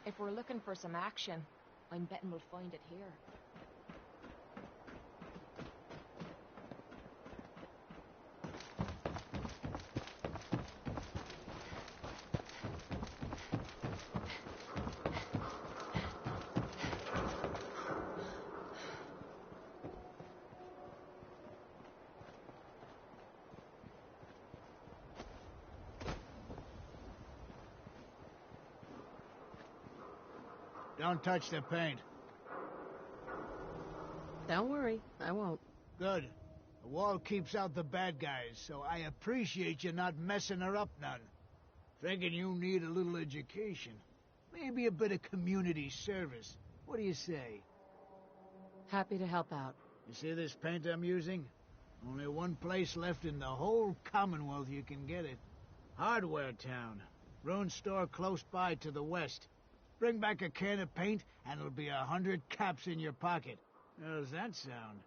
If we're looking for some action, I'm betting we'll find it here. Don't touch the paint. Don't worry, I won't. Good. The wall keeps out the bad guys, so I appreciate you not messing her up none. Thinking you need a little education. Maybe a bit of community service. What do you say? Happy to help out. You see this paint I'm using? Only one place left in the whole Commonwealth you can get it. Hardware Town. Ruin store close by to the west. Bring back a can of paint, and it'll be 100 caps in your pocket. How does that sound?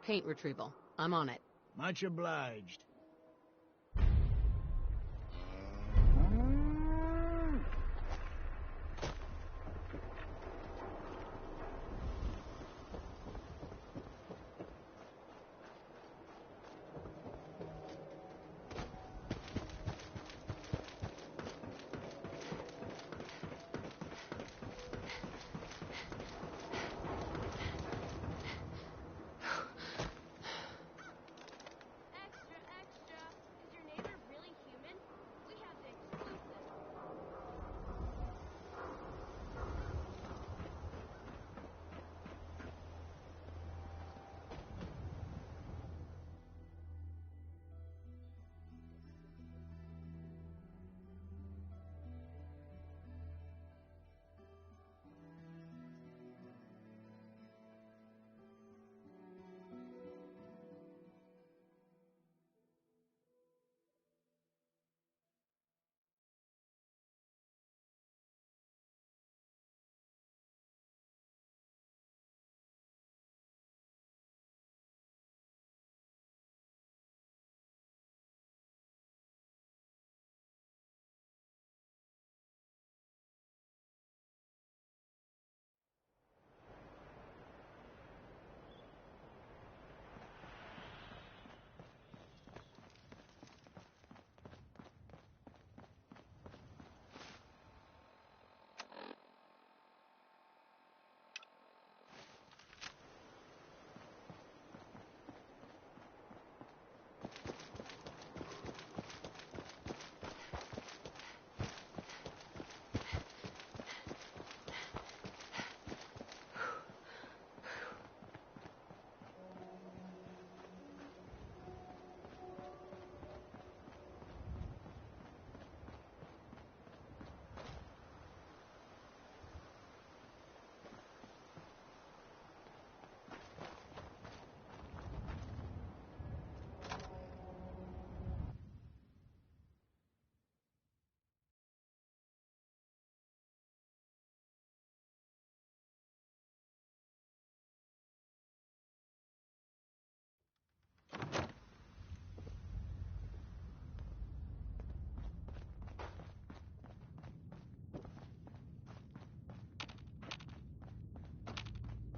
Paint retrieval. I'm on it. Much obliged.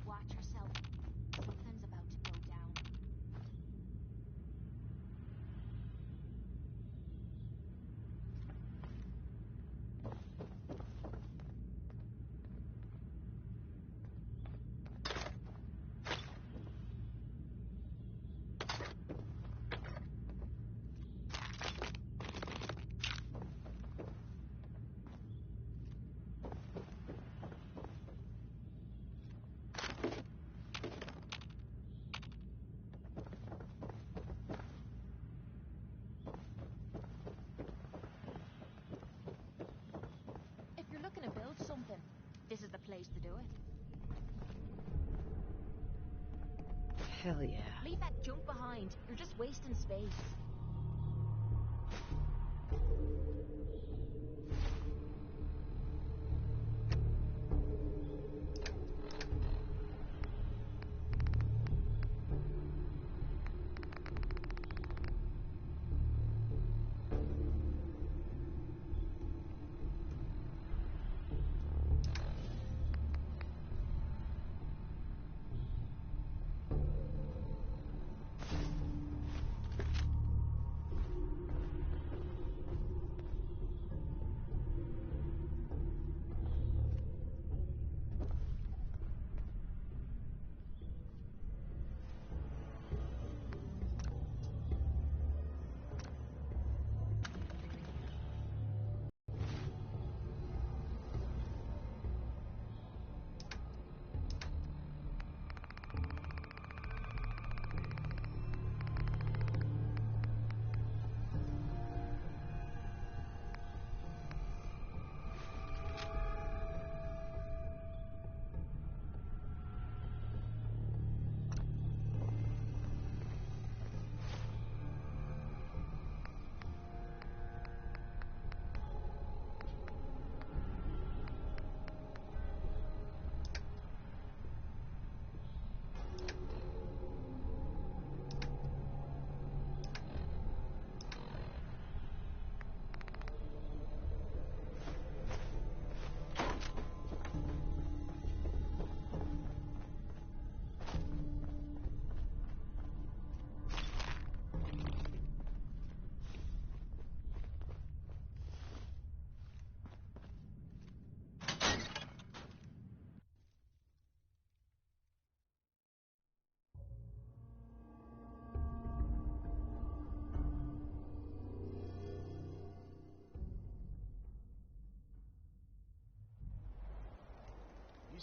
Watch yourself. Something's about to go down. If you're looking to build something, this is the place to do it. Hell yeah. Leave that junk behind. You're just wasting space.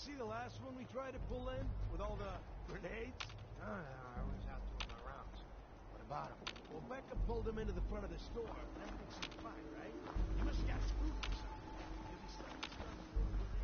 see the last one we tried to pull in? With all the grenades? No, I was out doing my rounds. What about him? Well, Becca pulled him into the front of the store, and everything seemed fine, right? He must have got spooked or something. Because he slammed his gun through a grenade.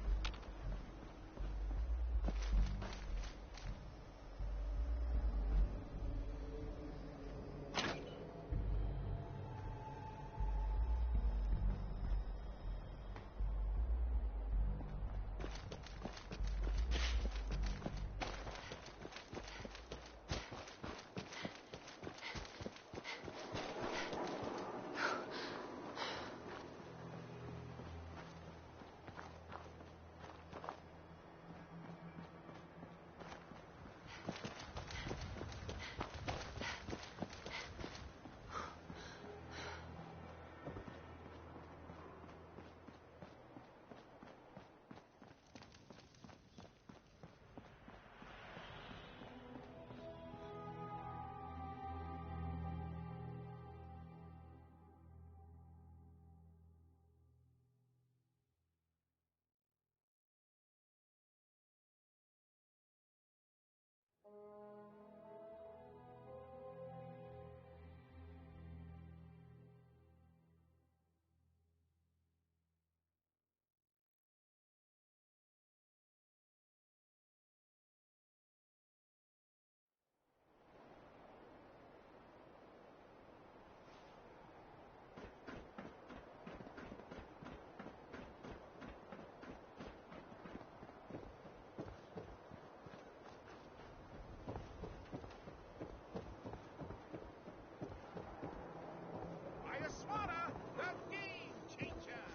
Ayaswara, the game changer!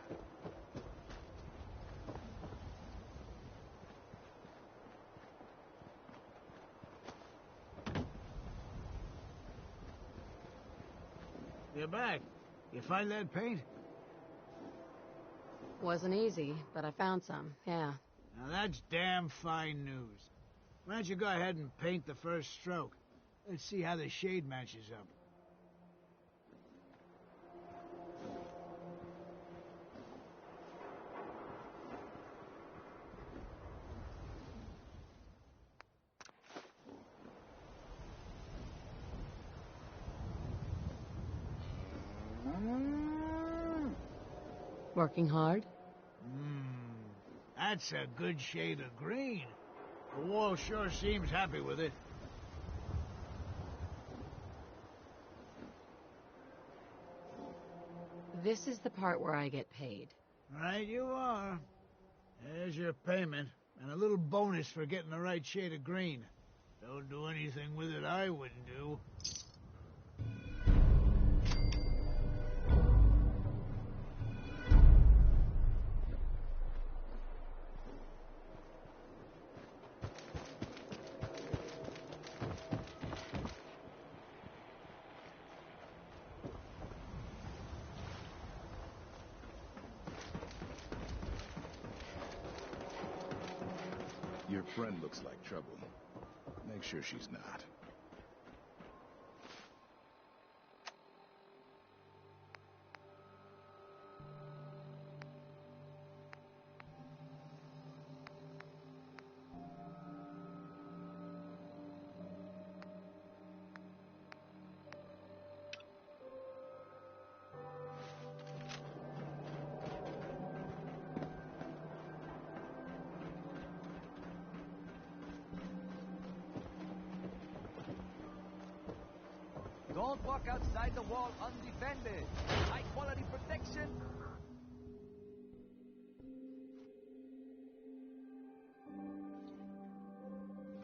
You're back. You find that paint? Wasn't easy, but I found some, yeah. Now that's damn fine news. Why don't you go ahead and paint the first stroke? Let's see how the shade matches up. Working hard? That's a good shade of green. The wall sure seems happy with it. This is the part where I get paid. Right you are. There's your payment, and a little bonus for getting the right shade of green. Don't do anything with it I wouldn't do. Your friend looks like trouble. Make sure she's not. Don't walk outside the wall undefended. High quality protection.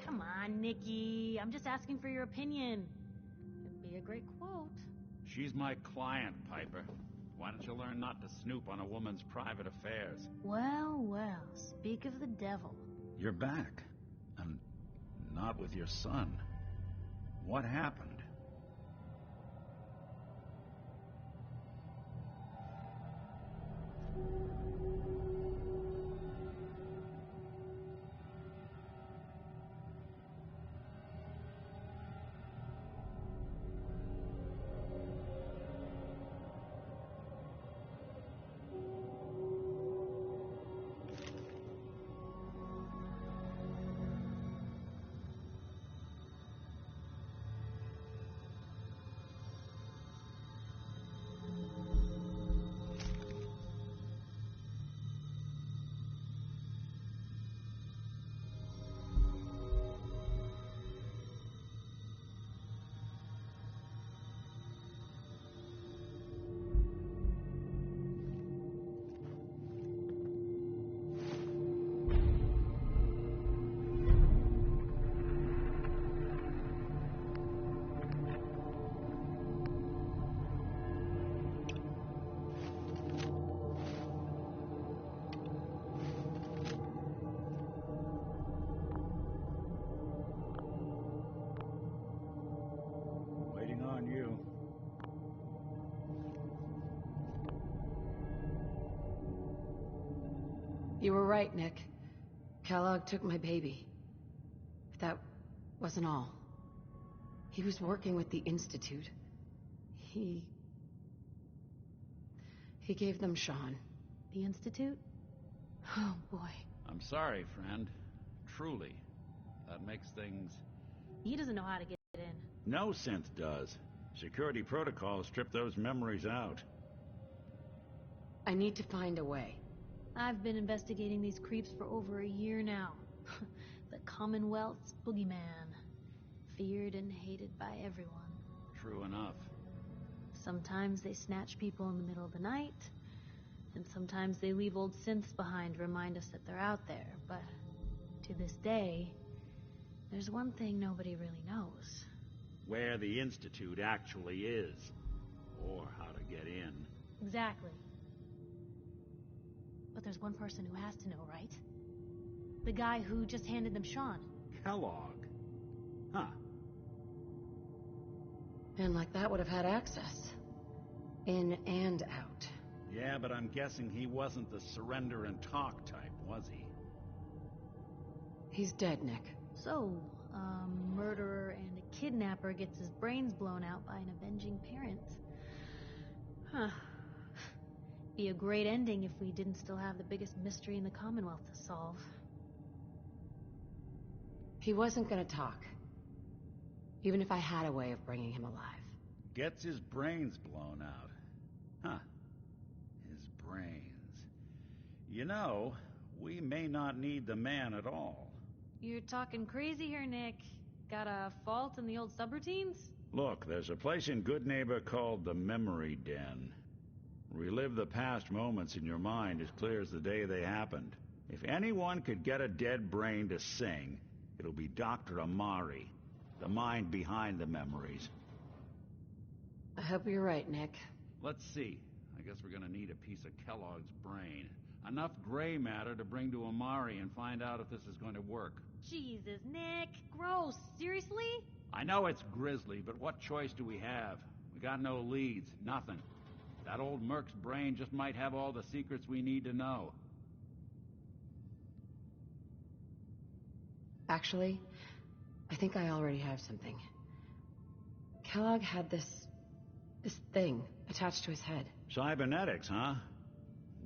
Come on, Nikki. I'm just asking for your opinion. It'd be a great quote. She's my client, Piper. Why don't you learn not to snoop on a woman's private affairs? Well, well, speak of the devil. You're back. And not with your son. What happened? You were right, Nick. Kellogg took my baby. But that wasn't all. He was working with the Institute. He gave them Sean. The Institute? Oh, boy. I'm sorry, friend. Truly. That makes things... He doesn't know how to get in. No synth does. Security protocols strip those memories out. I need to find a way. I've been investigating these creeps for over a year now. The Commonwealth's boogeyman. Feared and hated by everyone. True enough. Sometimes they snatch people in the middle of the night, and sometimes they leave old synths behind to remind us that they're out there, but to this day, there's one thing nobody really knows. Where the Institute actually is. Or how to get in. Exactly. But there's one person who has to know, right? The guy who just handed them Sean. Kellogg. Huh. And like that would have had access. In and out. Yeah, but I'm guessing he wasn't the surrender and talk type, was he? He's dead, Nick. So, a murderer and a kidnapper gets his brains blown out by an avenging parent. Huh. Be a great ending if we didn't still have the biggest mystery in the Commonwealth to solve. He wasn't gonna talk. Even if I had a way of bringing him alive. Gets his brains blown out. Huh. His brains. You know, we may not need the man at all. You're talking crazy here, Nick. Got a fault in the old subroutines? Look, there's a place in Goodneighbor called the Memory Den. Relive the past moments in your mind as clear as the day they happened. If anyone could get a dead brain to sing, it'll be Dr. Amari, the mind behind the memories. I hope you're right, Nick. Let's see. I guess we're gonna need a piece of Kellogg's brain. Enough gray matter to bring to Amari and find out if this is going to work. Jesus, Nick. Gross. Seriously? I know it's grisly, but what choice do we have? We got no leads, nothing. That old Merc's brain just might have all the secrets we need to know. Actually, I think I already have something. Kellogg had this thing attached to his head. Cybernetics, huh?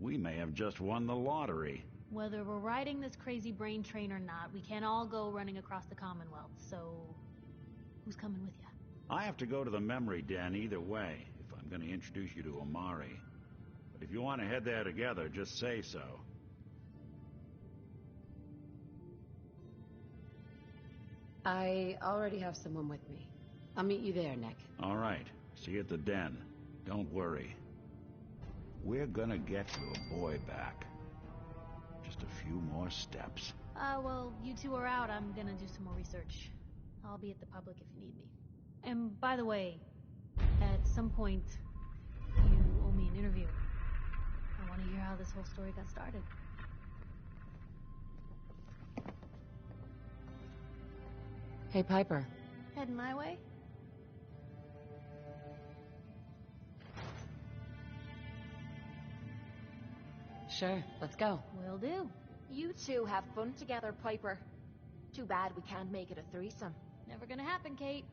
We may have just won the lottery. Whether we're riding this crazy brain train or not, we can't all go running across the Commonwealth, so... who's coming with you? I have to go to the Memory Den either way, if I'm going to introduce you to Amari. But if you want to head there together, just say so. I already have someone with me. I'll meet you there, Nick. All right. See you at the den. Don't worry. We're gonna get your boy back. Just a few more steps. Well, you two are out. I'm gonna do some more research. I'll be at the public if you need me. And by the way, at some point, you owe me an interview. I want to hear how this whole story got started. Hey, Piper. Heading my way? Sure, let's go. Will do. You two have fun together, Piper. Too bad we can't make it a threesome. Never gonna happen, Kate.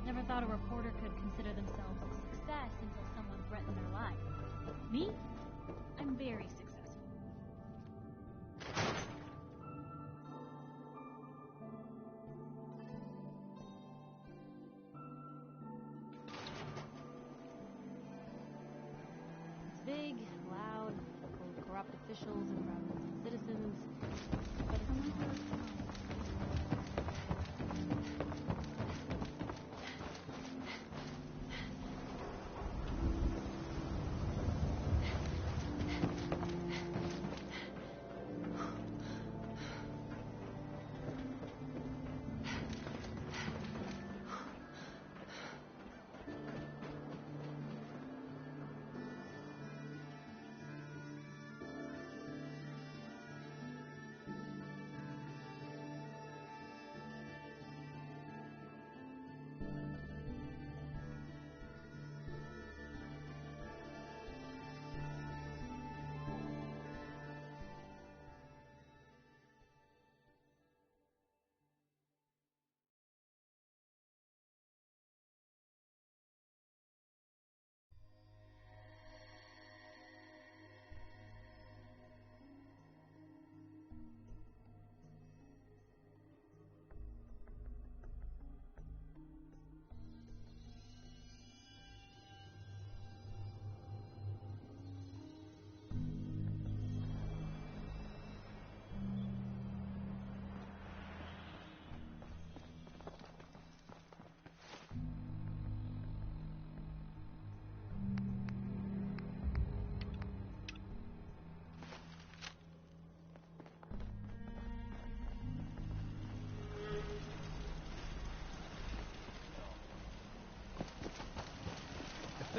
Never thought a reporter could consider themselves a success until someone threatened their life. Me? I'm very successful. It's big, loud, full of corrupt officials and fraudulent citizens, but it's not.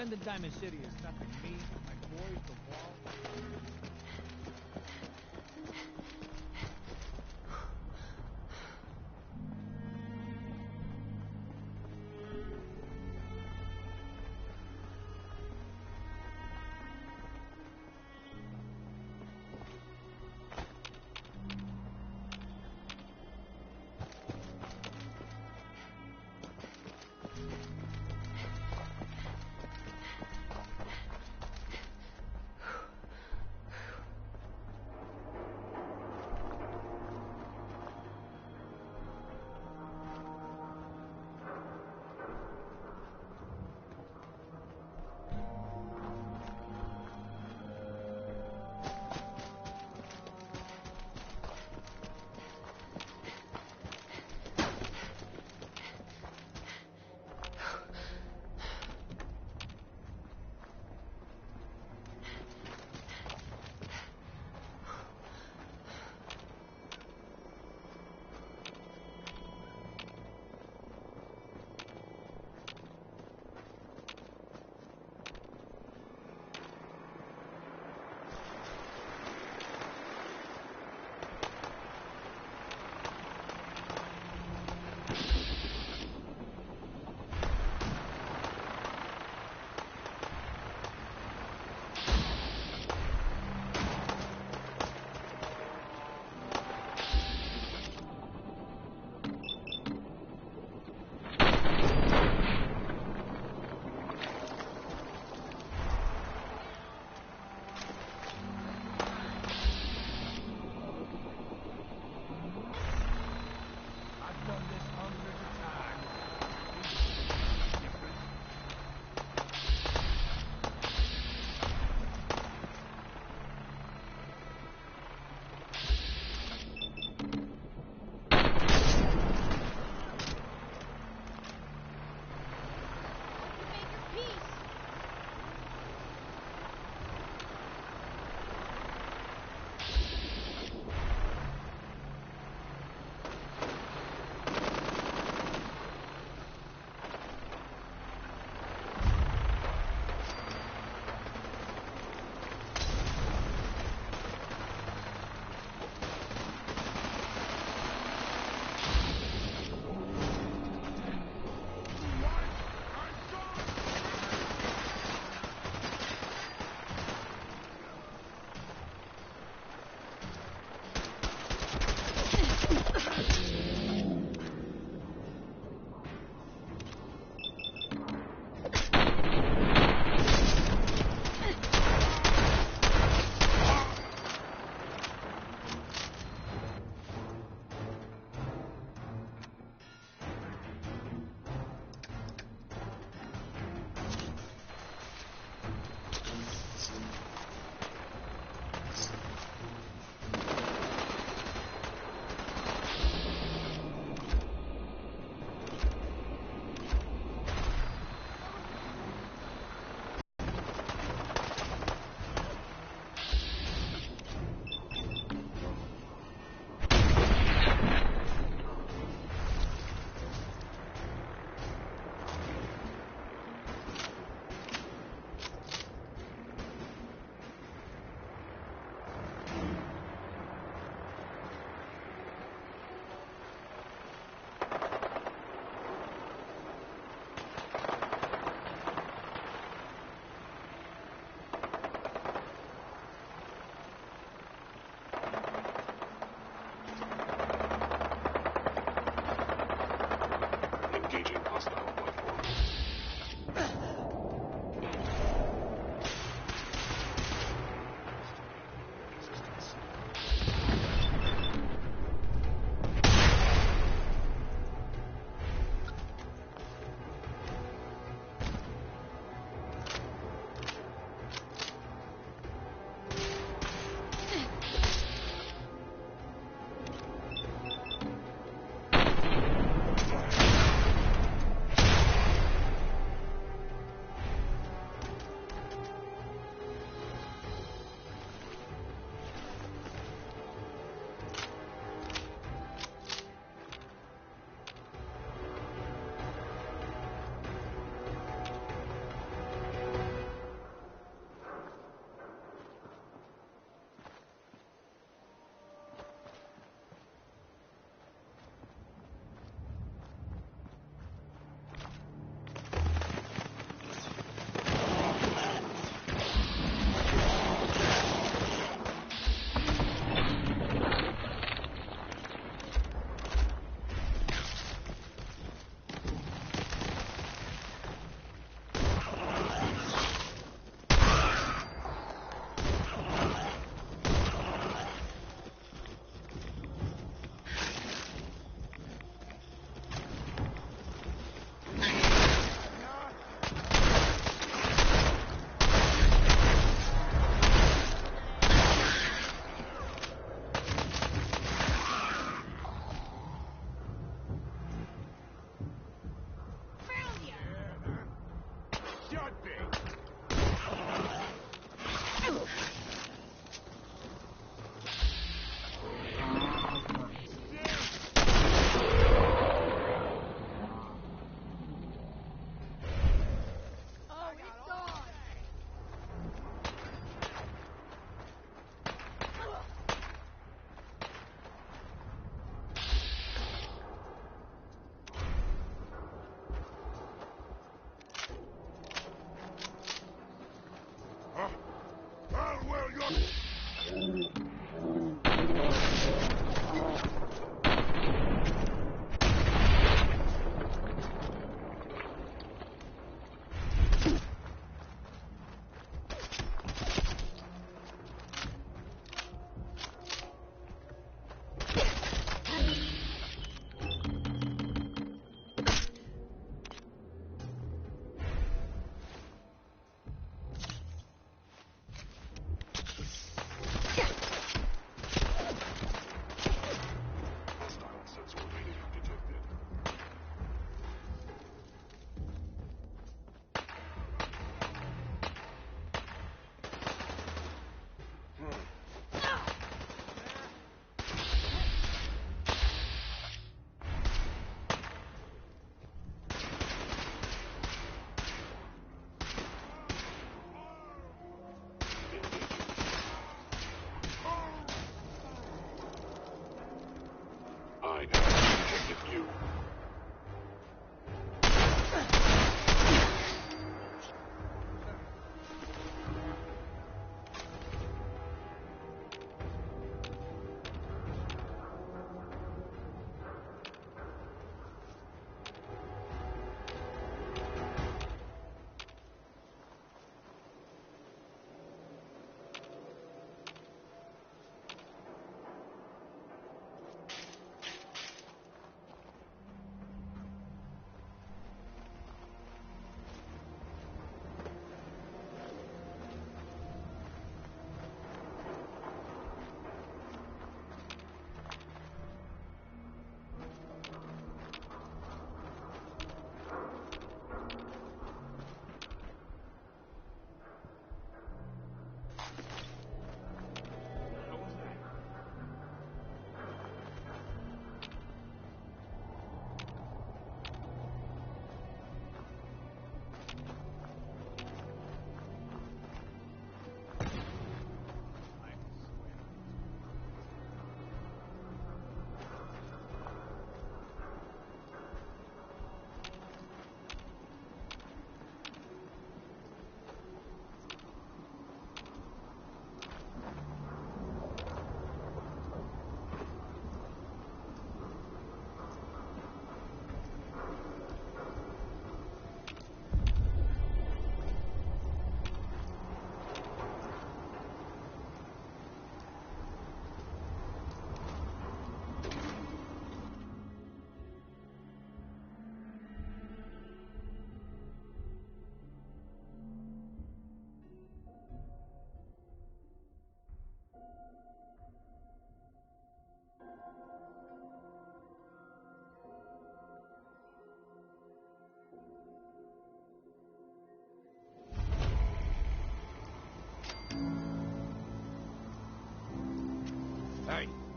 defending Diamond City is nothing. Me, my boys, the wall.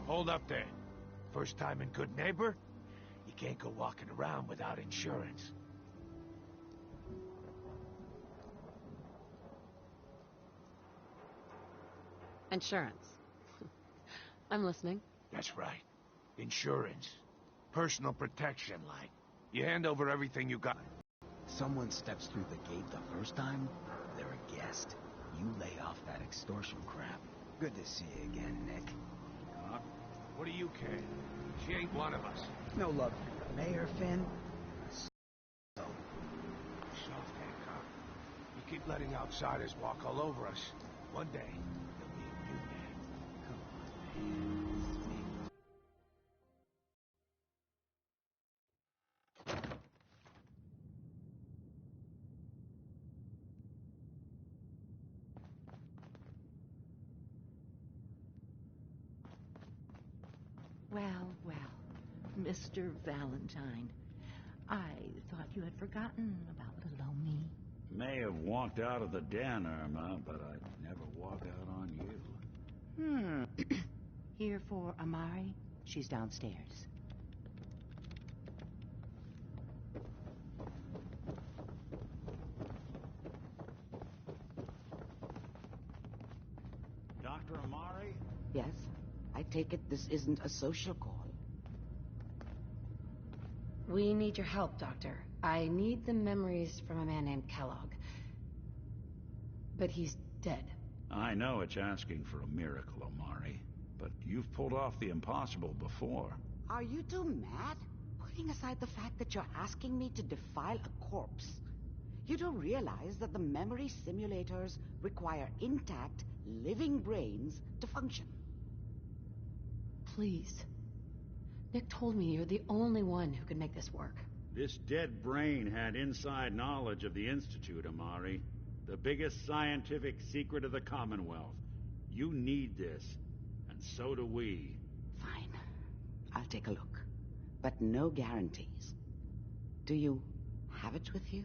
Hold up there. First time in Good Neighbor? You can't go walking around without insurance. Insurance. I'm listening. That's right. Insurance. Personal protection, like. You hand over everything you got. Someone steps through the gate the first time, they're a guest. You lay off that extortion crap. Good to see you again, Nick. What do you care? She ain't one of us. No love for the mayor, Finn? So, Soft Hancock. You keep letting outsiders walk all over us. One day, there'll be a new man. come on, man. This is me. Well, well, Mr. Valentine, I thought you had forgotten about little old me. May have walked out of the den, Irma, but I'd never walk out on you. Here for Amari? She's downstairs. Dr. Amari? Yes? I take it this isn't a social call. We need your help, Doctor. I need the memories from a man named Kellogg. But he's dead. I know it's asking for a miracle, Amari, but you've pulled off the impossible before. Are you two mad? Putting aside the fact that you're asking me to defile a corpse, you don't realize that the memory simulators require intact, living brains to function. Please. Nick told me you're the only one who can make this work. This dead brain had inside knowledge of the Institute, Amari. The biggest scientific secret of the Commonwealth. You need this, and so do we. Fine. I'll take a look. But no guarantees. Do you have it with you?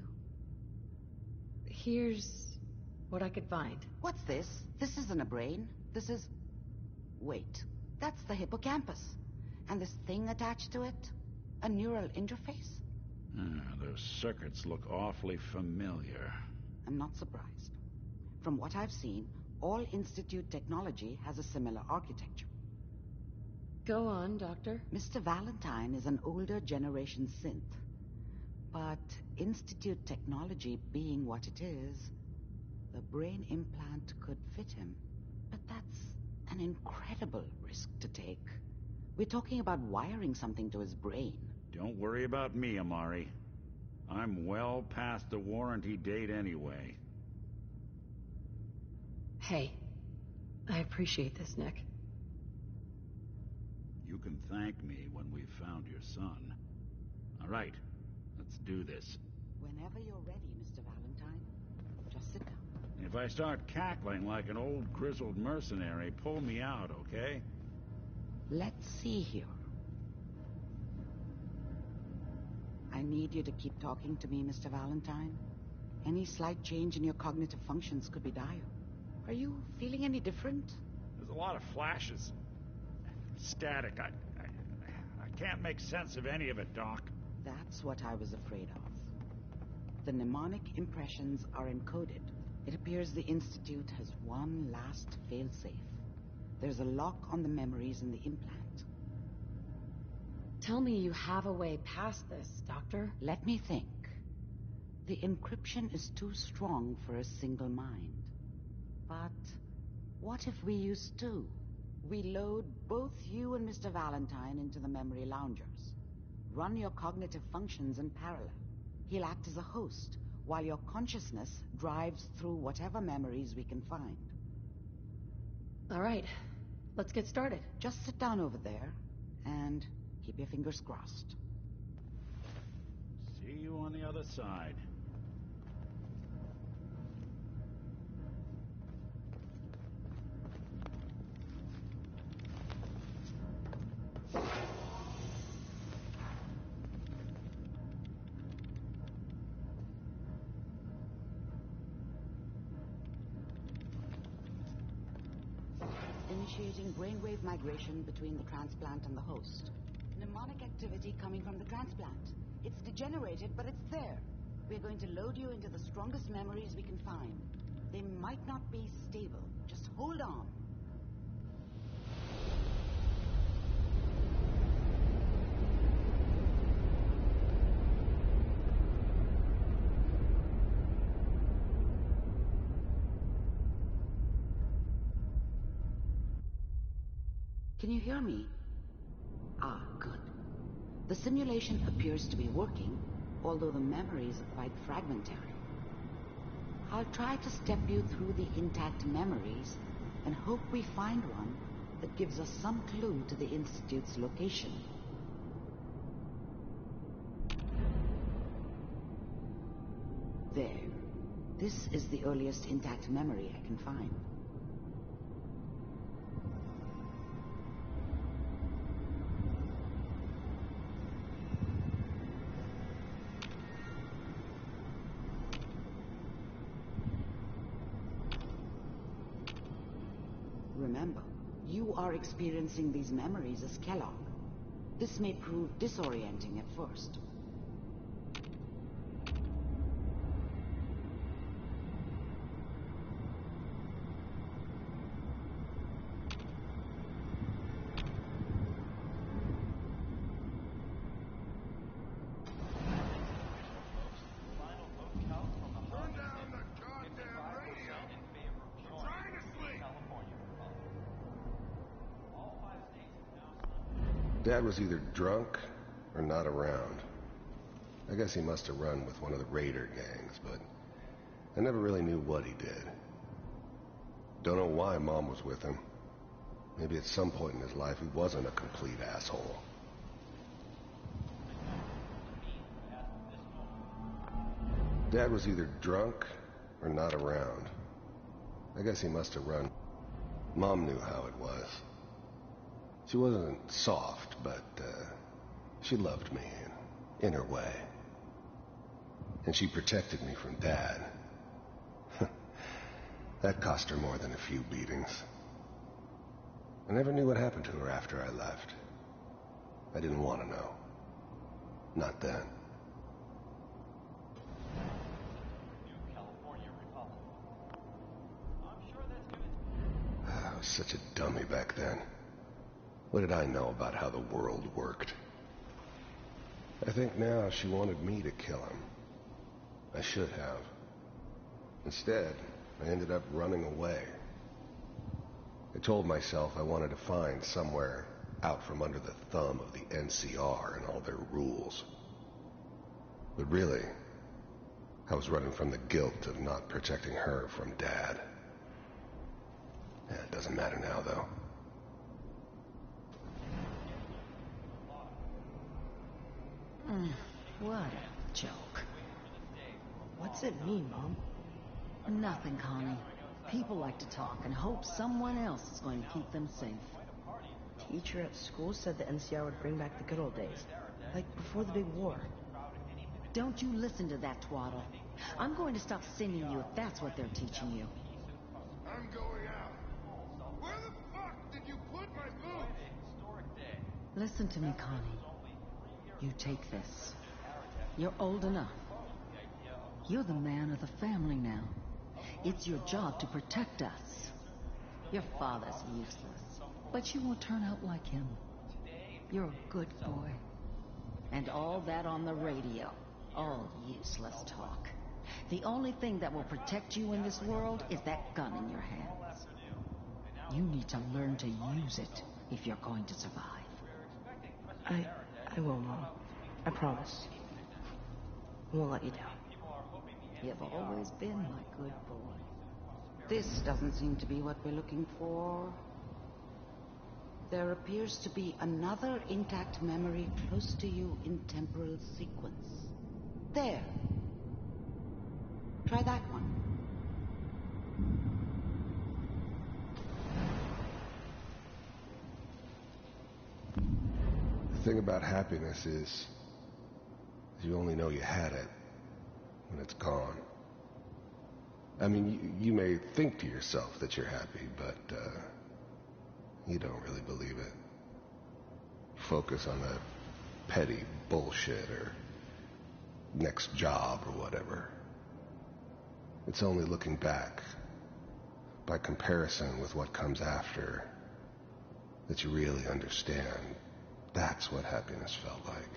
Here's what I could find. What's this? This isn't a brain. This is... Wait. That's the hippocampus. And this thing attached to it? A neural interface? Those circuits look awfully familiar. I'm not surprised. From what I've seen, all Institute technology has a similar architecture. Go on, Doctor. Mr. Valentine is an older generation synth. But Institute technology being what it is, the brain implant could fit him. But that's an incredible risk to take. We're talking about wiring something to his brain. Don't worry about me, Amari. I'm well past the warranty date anyway. Hey, I appreciate this, Nick. You can thank me when we've found your son. All right, let's do this. Whenever you're ready, Mr. Valentine. Just sit down. If I start cackling like an old grizzled mercenary, pull me out, okay? Let's see here. I need you to keep talking to me, Mr. Valentine. Any slight change in your cognitive functions could be dire. Are you feeling any different? There's a lot of flashes. Static. I can't make sense of any of it, Doc. That's what I was afraid of. The mnemonic impressions are encoded. It appears the Institute has one last failsafe. There's a lock on the memories in the implant. Tell me you have a way past this, Doctor. Let me think. The encryption is too strong for a single mind. But what if we use two? We load both you and Mr. Valentine into the memory loungers. Run your cognitive functions in parallel. He'll act as a host, while your consciousness drives through whatever memories we can find. All right, let's get started. Just sit down over there, and keep your fingers crossed. See you on the other side. initiating brainwave migration between the transplant and the host. Mnemonic activity coming from the transplant. It's degenerated, but it's there. We're going to load you into the strongest memories we can find. They might not be stable. Just hold on. Can you hear me? Ah, good. The simulation appears to be working, although the memories are quite fragmentary. I'll try to step you through the intact memories and hope we find one that gives us some clue to the Institute's location. There. This is the earliest intact memory I can find. Remember, you are experiencing these memories as Kellogg. This may prove disorienting at first. Dad was either drunk or not around. I guess he must have run with one of the raider gangs, but I never really knew what he did. Don't know why Mom was with him. Maybe at some point in his life he wasn't a complete asshole. Dad was either drunk or not around. I guess he must have run. Mom knew how it was. She wasn't soft, but she loved me in her way. And she protected me from Dad. That cost her more than a few beatings. I never knew what happened to her after I left. I didn't want to know. Not then. I was such a dummy back then. What did I know about how the world worked? I think now she wanted me to kill him. I should have. Instead, I ended up running away. I told myself I wanted to find somewhere out from under the thumb of the NCR and all their rules. But really, I was running from the guilt of not protecting her from Dad. Yeah, it doesn't matter now, though. What a joke. What's it mean, Mom? Nothing, Connie. People like to talk and hope someone else is going to keep them safe. Teacher at school said the NCR would bring back the good old days. Like before the big war. Don't you listen to that twaddle. I'm going to stop sending you if that's what they're teaching you. I'm going out. Where the fuck did you put my boots? Listen to me, Connie. You take this. You're old enough. You're the man of the family now. It's your job to protect us. Your father's useless, but you won't turn out like him. You're a good boy. And all that on the radio, all useless talk. The only thing that will protect you in this world is that gun in your hands. You need to learn to use it if you're going to survive. I will, Mom. I promise. I won't let you down. You've always been my good boy. This doesn't seem to be what we're looking for. There appears to be another intact memory close to you in temporal sequence. There. Try that one. The thing about happiness is you only know you had it when it's gone. I mean, you may think to yourself that you're happy, but You don't really believe it. Focus on that petty bullshit or next job or whatever. It's only looking back, by comparison with what comes after, that you really understand. That's what happiness felt like.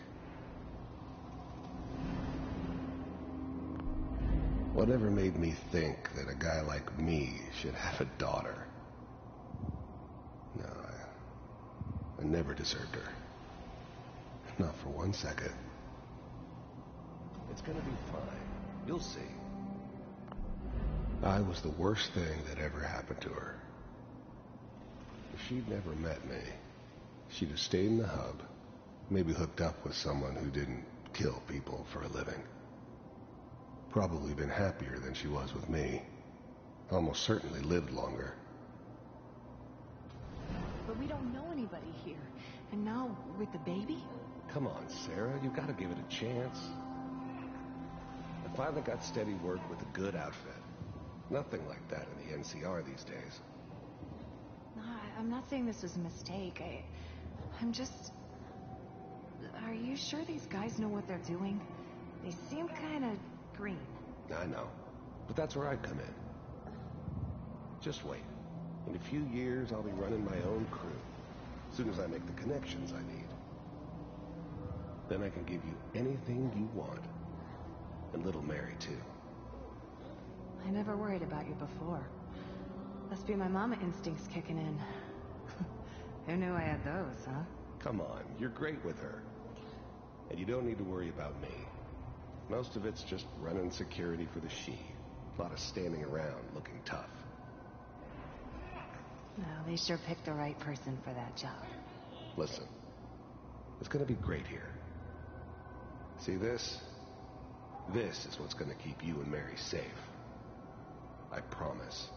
Whatever made me think that a guy like me should have a daughter? No, I never deserved her. Not for 1 second. It's gonna be fine. You'll see. I was the worst thing that ever happened to her. If she'd never met me, she'd have stayed in the hub, maybe hooked up with someone who didn't kill people for a living. Probably been happier than she was with me. Almost certainly lived longer. But we don't know anybody here. And now, with the baby? Come on, Sarah, you gotta give it a chance. I finally got steady work with a good outfit. Nothing like that in the NCR these days. No, I'm not saying this was a mistake. I'm just... Are you sure these guys know what they're doing? They seem kind of green. I know, but that's where I come in. Just wait. In a few years, I'll be running my own crew. As soon as I make the connections I need. Then I can give you anything you want. And little Mary, too. I never worried about you before. Must be my mama instincts kicking in. Who knew I had those, huh? Come on, you're great with her. And you don't need to worry about me. Most of it's just running security for the she. A lot of standing around looking tough. No, they sure picked the right person for that job. Listen, it's gonna be great here. See this? This is what's gonna keep you and Mary safe. I promise.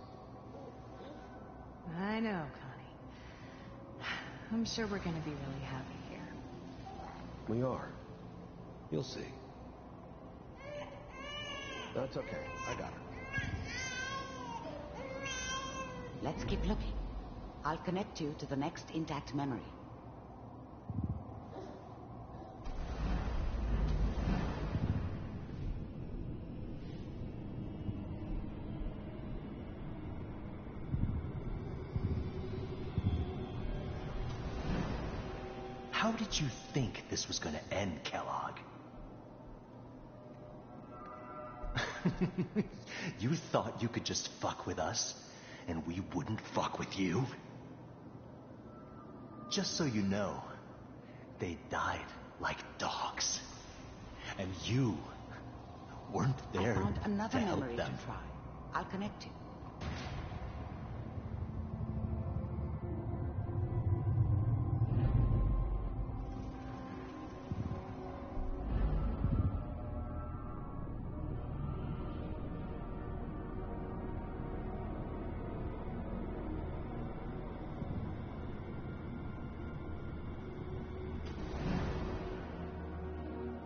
I know, Connie. I'm sure we're gonna be really happy here. We are. You'll see. That's okay. I got her. Let's keep looking. I'll connect you to the next intact memory. How did you think this was gonna end, Kellogg? You thought you could just fuck with us, and we wouldn't fuck with you? Just so you know, they died like dogs. And you weren't there I found another to help memory them. to try. I'll connect you.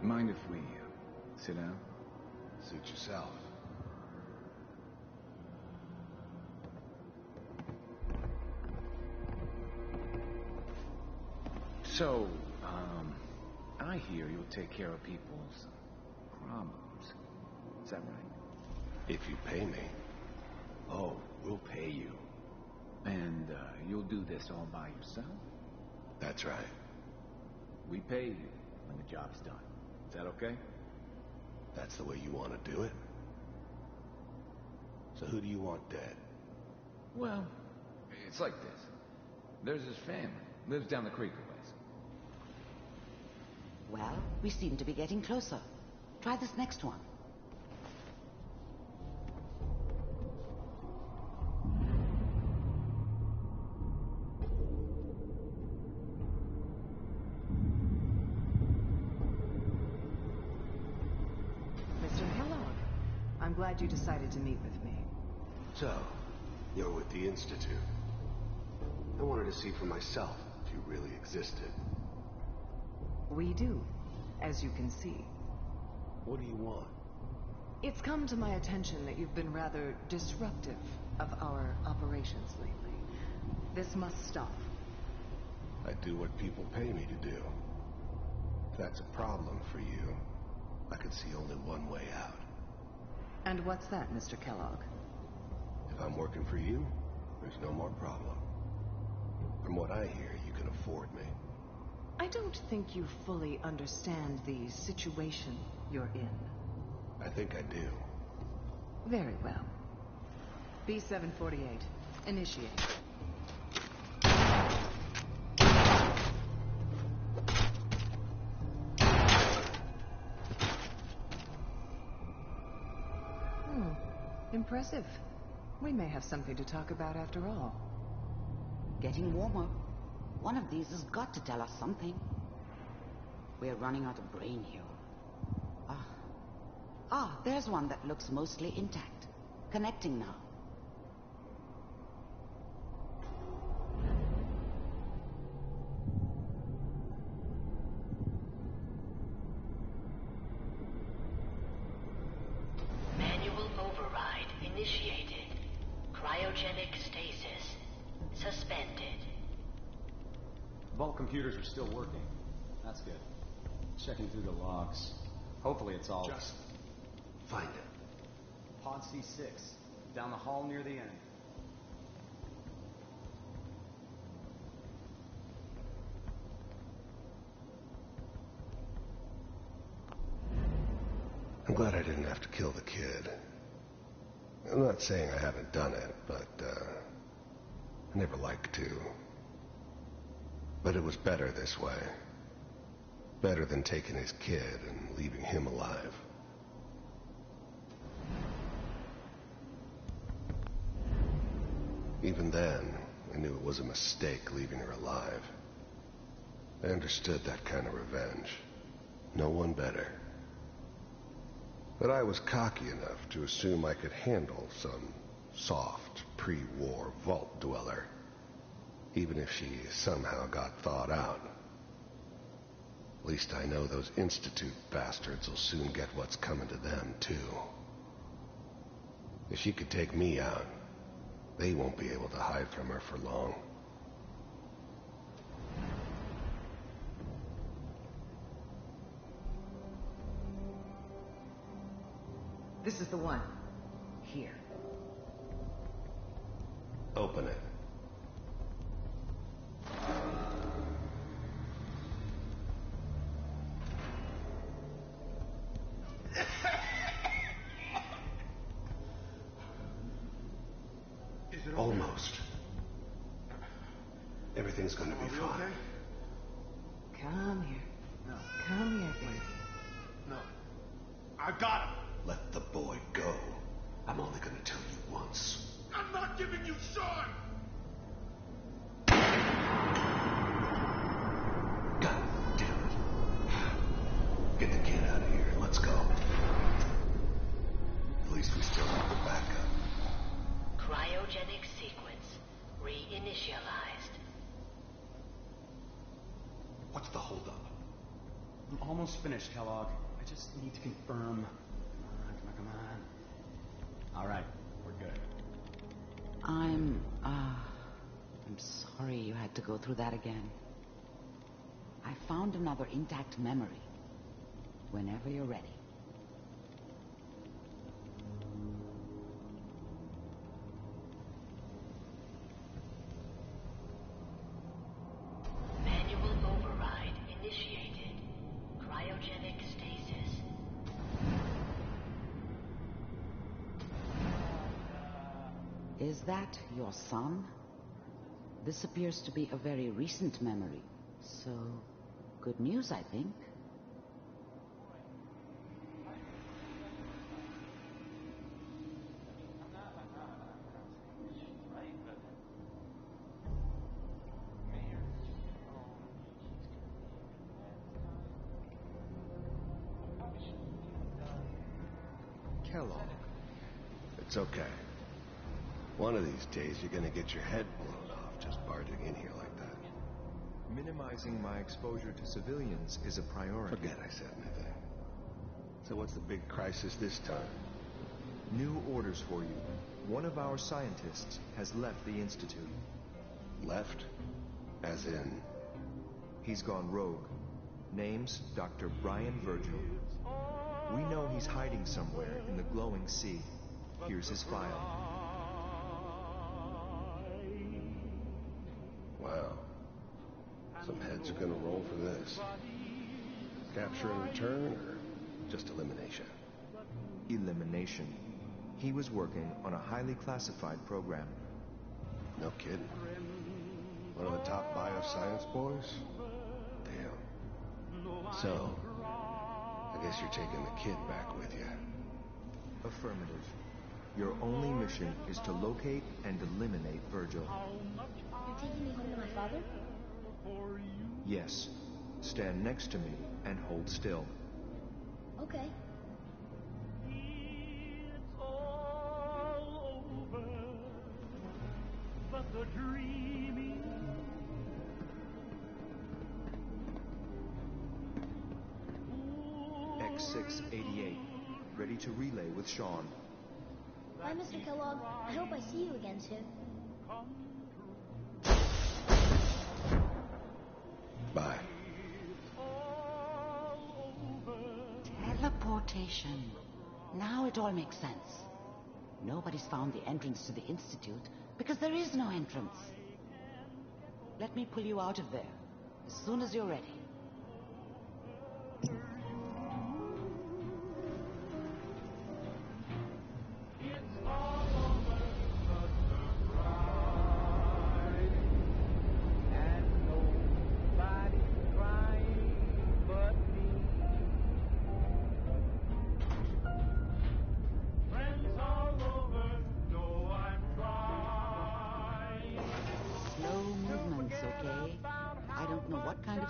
Mind if we sit down? Suit yourself. So, I hear you'll take care of people's problems. Is that right? If you pay me. Oh, we'll pay you. And you'll do this all by yourself? That's right. We pay you when the job's done. Is that okay? That's the way you want to do it? So who do you want dead? Well, it's like this. There's his family. Lives down the creek a ways. Well, we seem to be getting closer. Try this next one. Mr. Kellogg, I'm glad you decided to meet with me. So, you're with the Institute. I wanted to see for myself if you really existed. We do, as you can see. What do you want? It's come to my attention that you've been rather disruptive of our operations lately. This must stop. I do what people pay me to do. If that's a problem for you, I can see only one way out. And what's that, Mr. Kellogg? If I'm working for you, there's no more problem. From what I hear, you can afford me. I don't think you fully understand the situation you're in. I think I do. Very well. B-748, initiate. Impressive. We may have something to talk about after all. Getting warmer. One of these has got to tell us something. We're running out of brain here. There's one that looks mostly intact. Connecting now. Manual override initiated. Cryogenic stasis suspended. Vault computers are still working. That's good. Checking through the logs. Hopefully it's all... Just find it. Pod C6. Down the hall near the end. I'm glad I didn't have to kill the kid. I'm not saying I haven't done it, but, I never liked to. But it was better this way. Better than taking his kid and leaving him alive. Even then, I knew it was a mistake leaving her alive. I understood that kind of revenge. No one better. But I was cocky enough to assume I could handle some soft, pre-war vault dweller, even if she somehow got thawed out. At least I know those Institute bastards will soon get what's coming to them, too. If she could take me out, they won't be able to hide from her for long. This is the one. Here. Open it. Almost. Everything's gonna be fine. Okay? Come here. No. Come here, baby. No. I got him. Let the boy go. I'm only gonna tell you once. I'm not giving you Sean! God damn it. Get the kid out of here and let's go. At least we still have the backup. Cryogenic sequence reinitialized. What's the holdup? I'm almost finished, Kellogg. I just need to confirm. Come on. All right, we're good. I'm sorry you had to go through that again. I found another intact memory. Whenever you're ready. Manual override initiated. Cryogenic stasis. Is that your son? This appears to be a very recent memory. So, good news, I think. Kellogg. It's okay. One of these days you're gonna get your head blown off just barging in here like that. Minimizing my exposure to civilians is a priority. Forget I said anything. So what's the big crisis this time? New orders for you. One of our scientists has left the Institute. Left? As in? He's gone rogue. Name's Dr. Brian Virgil. We know he's hiding somewhere in the glowing sea. Here's his file. Wow. Some heads are gonna roll for this. Capture and return, or just elimination? Elimination. He was working on a highly classified program. No kidding. One of the top bioscience boys? Damn. So, I guess you're taking the kid back with you. Affirmative. Your only mission is to locate and eliminate Virgil. You're taking me home to my father? Yes. Stand next to me and hold still. Okay. X688. Ready to relay with Sean. Bye, Mr. Kellogg. I hope I see you again soon. Bye. Teleportation. Now it all makes sense. Nobody's found the entrance to the Institute because there is no entrance. Let me pull you out of there as soon as you're ready.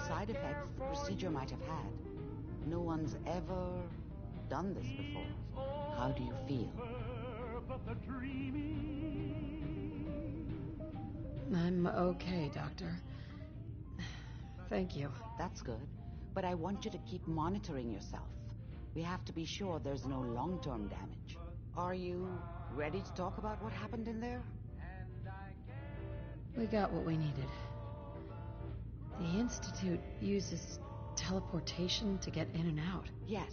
Side effects the procedure might have had. No one's ever done this before. How do you feel? I'm okay, Doctor. Thank you. That's good. But I want you to keep monitoring yourself. We have to be sure there's no long-term damage. Are you ready to talk about what happened in there? We got what we needed. The Institute uses teleportation to get in and out. Yes,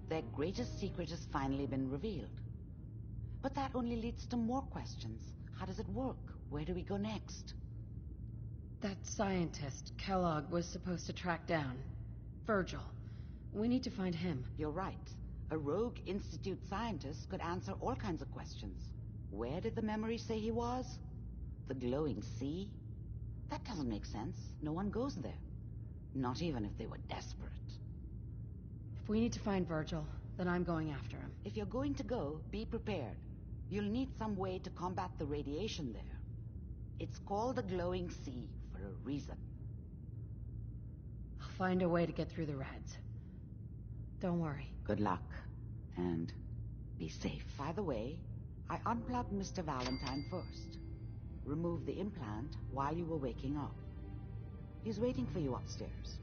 their greatest secret has finally been revealed. But that only leads to more questions. How does it work? Where do we go next? That scientist, Kellogg, was supposed to track down. Virgil. We need to find him. You're right. A rogue Institute scientist could answer all kinds of questions. Where did the memory say he was? The glowing sea? That doesn't make sense. No one goes there. Not even if they were desperate. If we need to find Virgil, then I'm going after him. If you're going to go, be prepared. You'll need some way to combat the radiation there. It's called the glowing sea for a reason. I'll find a way to get through the rads. Don't worry. Good luck. And be safe. By the way, I unplugged Mr. Valentine first. Remove the implant while you were waking up. He's waiting for you upstairs.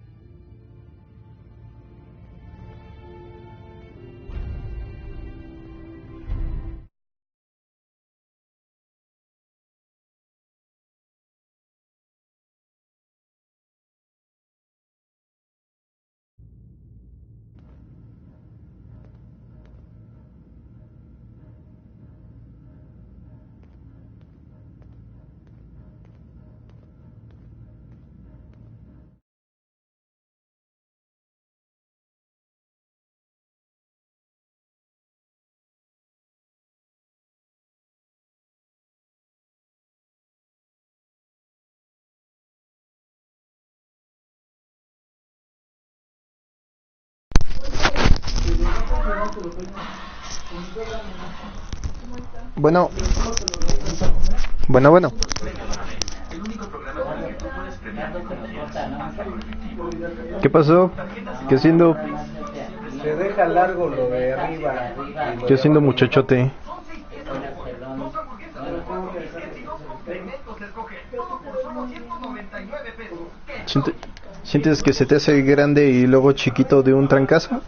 Bueno. Bueno. ¿Qué pasó? ¿Qué haciendo? Se deja largo lo de arriba. ¿Qué haciendo, muchachote? ¿Sientes que se te hace grande y luego chiquito de un trancazo?